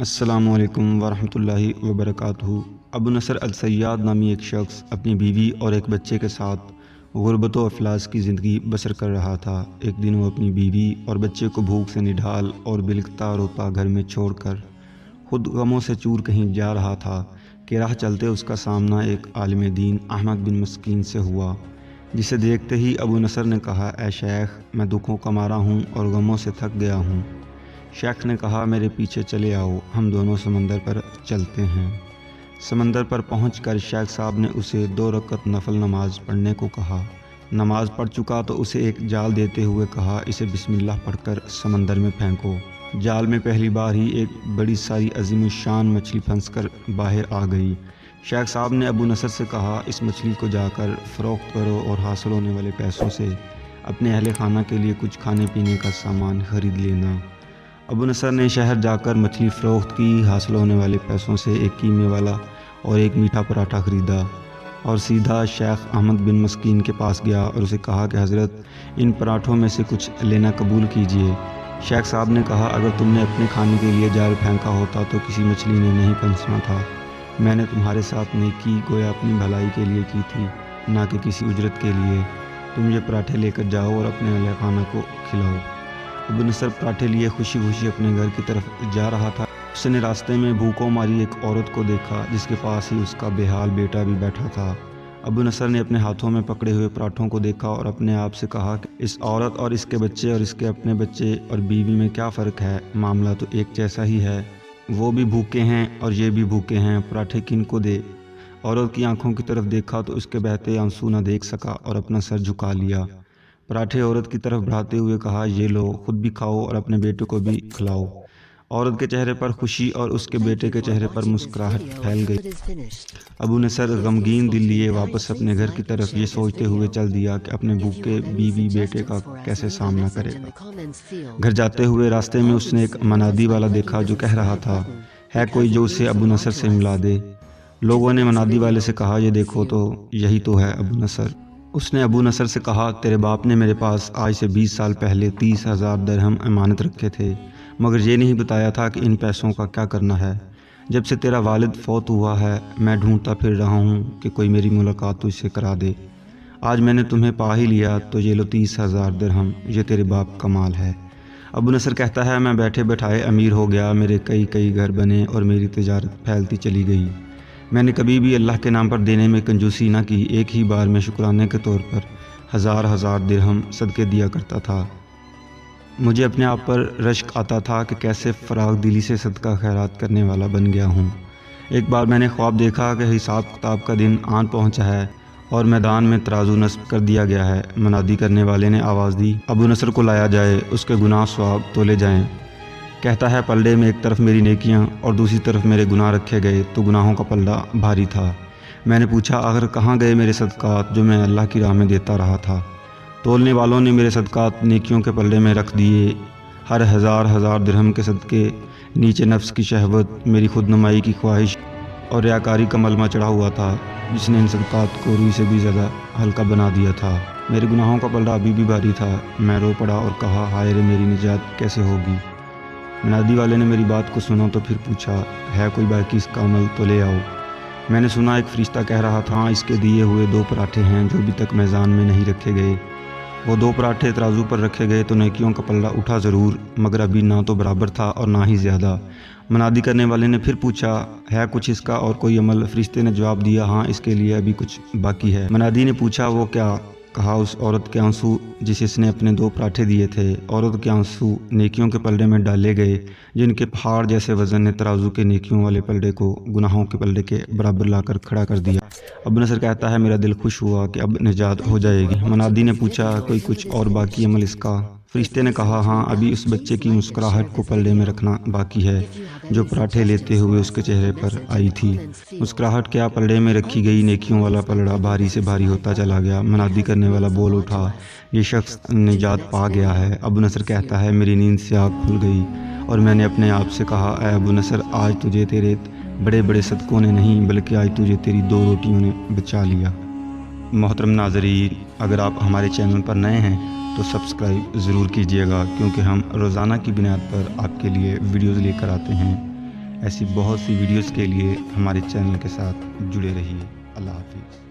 السلام علیکم ورحمۃ اللہ وبرکاتہ۔ ابو نصر الصیاد نامی ایک شخص اپنی بیوی اور ایک بچے کے ساتھ غربت و افلاس کی زندگی بسر کر رہا تھا۔ ایک دن وہ اپنی بیوی اور بچے کو بھوک سے نڈھال اور بلکتا روتا گھر میں چھوڑ کر خود غموں سے چور کہیں جا رہا تھا کہ راہ چلتے اس کا سامنا ایک عالم دین احمد بن مسکین سے ہوا، جسے دیکھتے ہی ابو نصر نے کہا، اے شیخ، میں دکھوں کا مارا ہوں اور غموں سے تھک گیا ہوں۔ شیخ نے کہا، میرے پیچھے چلے آؤ، ہم دونوں سمندر پر چلتے ہیں۔ سمندر پر پہنچ کر شیخ صاحب نے اسے 2 رکعت نفل نماز پڑھنے کو کہا۔ نماز پڑھ چکا تو اسے ایک جال دیتے ہوئے کہا، اسے بسم اللہ پڑھ کر سمندر میں پھینکو۔ جال میں پہلی بار ہی ایک بڑی ساری عظیم الشان مچھلی پھنس کر باہر آ گئی۔ شیخ صاحب نے ابو نصر سے کہا، اس مچھلی کو جا کر فروخت کرو اور حاصل ہونے والے پیسوں سے اپنے اہل خانہ کے لیے کچھ کھانے پینے کا سامان خرید لینا۔ ابو نصر نے شہر جا کر مچھلی فروخت کی، حاصل ہونے والے پیسوں سے ایک قیمے والا اور ایک میٹھا پراٹھا خریدا اور سیدھا شیخ احمد بن مسکین کے پاس گیا اور اسے کہا کہ حضرت، ان پراٹھوں میں سے کچھ لینا قبول کیجیے۔ شیخ صاحب نے کہا، اگر تم نے اپنے کھانے کے لیے جال پھینکا ہوتا تو کسی مچھلی نے نہیں پھنسنا تھا۔ میں نے تمہارے ساتھ نیکی گویا اپنی بھلائی کے لیے کی تھی، نہ کہ کسی اجرت کے لیے۔ تم یہ پراٹھے لے کر جاؤ اور اپنے اہل خانہ کو کھلاؤ۔ ابو نصر پراٹھے لیے خوشی خوشی اپنے گھر کی طرف جا رہا تھا۔ اس نے راستے میں بھوکوں ماری ایک عورت کو دیکھا جس کے پاس ہی اس کا بے حال بیٹا بھی بیٹھا تھا۔ ابو نصر نے اپنے ہاتھوں میں پکڑے ہوئے پراٹھوں کو دیکھا اور اپنے آپ سے کہا کہ اس عورت اور اس کے بچے اور اس کے اپنے بچے اور بیوی میں کیا فرق ہے؟ معاملہ تو ایک جیسا ہی ہے۔ وہ بھی بھوکے ہیں اور یہ بھی بھوکے ہیں، پراٹھے کن کو دے؟ عورت کی آنکھوں کی طرف دیکھا تو اس کے بہتے آنسو نہ دیکھ سکا اور اپنا سر جھکا لیا۔ پراٹھے عورت کی طرف بڑھاتے ہوئے کہا، یہ لو، خود بھی کھاؤ اور اپنے بیٹے کو بھی کھلاؤ۔ عورت کے چہرے پر خوشی اور اس کے بیٹے کے چہرے پر مسکراہٹ پھیل گئی۔ ابو نصر غمگین دل لیے واپس اپنے گھر کی طرف یہ سوچتے ہوئے چل دیا کہ اپنے بھوکے بیوی بیٹے کا کیسے سامنا کرے گا۔ گھر جاتے ہوئے راستے میں اس نے ایک منادی والا دیکھا جو کہہ رہا تھا، ہے کوئی جو اسے ابو نصر سے ملا دے؟ لوگوں نے منادی والے سے کہا، یہ دیکھو تو یہی تو ہے ابو نصر۔ اس نے ابو نصر سے کہا، تیرے باپ نے میرے پاس آج سے 20 سال پہلے 30,000 درہم امانت رکھے تھے، مگر یہ نہیں بتایا تھا کہ ان پیسوں کا کیا کرنا ہے۔ جب سے تیرا والد فوت ہوا ہے میں ڈھونڈتا پھر رہا ہوں کہ کوئی میری ملاقات تجھ سے کرا دے۔ آج میں نے تمہیں پا ہی لیا تو یہ لو 30,000 درہم، یہ تیرے باپ کا مال ہے۔ ابو نصر کہتا ہے، میں بیٹھے بیٹھائے امیر ہو گیا، میرے کئی گھر بنے اور میری تجارت پھیلتی چلی گئی۔ میں نے کبھی بھی اللہ کے نام پر دینے میں کنجوسی نہ کی، ایک ہی بار میں شکرانے کے طور پر ہزار درہم صدقے دیا کرتا تھا۔ مجھے اپنے آپ پر رشک آتا تھا کہ کیسے فراغ دلی سے صدقہ خیرات کرنے والا بن گیا ہوں۔ ایک بار میں نے خواب دیکھا کہ حساب کتاب کا دن آن پہنچا ہے اور میدان میں ترازو نصب کر دیا گیا ہے۔ منادی کرنے والے نے آواز دی، ابو نصر کو لایا جائے، اس کے گناہ ثواب تولے جائیں۔ کہتا ہے، پلڑے میں ایک طرف میری نیکیاں اور دوسری طرف میرے گناہ رکھے گئے تو گناہوں کا پلڑا بھاری تھا۔ میں نے پوچھا، آخر کہاں گئے میرے صدقات جو میں اللہ کی راہ میں دیتا رہا تھا؟ تولنے والوں نے میرے صدقات نیکیوں کے پلڑے میں رکھ دیے۔ ہر ہزار درہم کے صدقے نیچے نفس کی شہوت، میری خود نمائی کی خواہش اور ریاکاری کا ملمہ چڑھا ہوا تھا، جس نے ان صدقات کو روئی سے بھی زیادہ ہلکا بنا دیا تھا۔ میرے گناہوں کا پلڑا ابھی بھی بھاری تھا۔ میں رو پڑا اور کہا، ہائے رے، میری نجات کیسے ہوگی؟ منادی والے نے میری بات کو سنا تو پھر پوچھا، ہے کوئی باقی اس کا عمل تو لے آؤ۔ میں نے سنا ایک فرشتہ کہہ رہا تھا، اس کے دیے ہوئے 2 پراٹھے ہیں جو ابھی تک میزان میں نہیں رکھے گئے۔ وہ 2 پراٹھے ترازو پر رکھے گئے تو نیکیوں کا پلڑا اٹھا ضرور، مگر ابھی نہ تو برابر تھا اور نہ ہی زیادہ۔ منادی کرنے والے نے پھر پوچھا، ہے کچھ اس کا اور کوئی عمل؟ فرشتے نے جواب دیا، ہاں، اس کے لیے ابھی کچھ باقی ہے۔ منادی نے پوچھا، وہ کیا؟ کہا، اس عورت کے آنسو جسے اس نے اپنے 2 پراٹھے دیے تھے۔ عورت کے آنسو نیکیوں کے پلڑے میں ڈالے گئے، جن کے پہاڑ جیسے وزن نے ترازو کے نیکیوں والے پلڑے کو گناہوں کے پلڑے کے برابر لا کر کھڑا کر دیا۔ ابو نصر کہتا ہے، میرا دل خوش ہوا کہ اب نجات ہو جائے گی۔ منادی نے پوچھا، کوئی کچھ اور باقی عمل اس کا؟ فرشتے نے کہا، ہاں، ابھی اس بچے کی مسکراہٹ کو پلڑے میں رکھنا باقی ہے جو پراٹھے لیتے ہوئے اس کے چہرے پر آئی تھی۔ مسکراہٹ کیا، پلڑے میں رکھی گئی نیکیوں والا پلڑا بھاری سے بھاری ہوتا چلا گیا۔ منادی کرنے والا بول اٹھا، یہ شخص نجات پا گیا ہے۔ ابو نصر کہتا ہے، میری نیند سے آنکھ کھل گئی اور میں نے اپنے آپ سے کہا، اے ابو نصر، آج تجھے تیرے بڑے صدقوں نے نہیں بلکہ آج تجھے تیری 2 روٹیوں نے بچا لیا۔ محترم ناظرین، اگر آپ ہمارے چینل پر نئے ہیں تو سبسکرائب ضرور کیجیے گا، کیونکہ ہم روزانہ کی بنیاد پر آپ کے لیے ویڈیوز لے کر آتے ہیں۔ ایسی بہت سی ویڈیوز کے لیے ہمارے چینل کے ساتھ جڑے رہیے۔ اللہ حافظ۔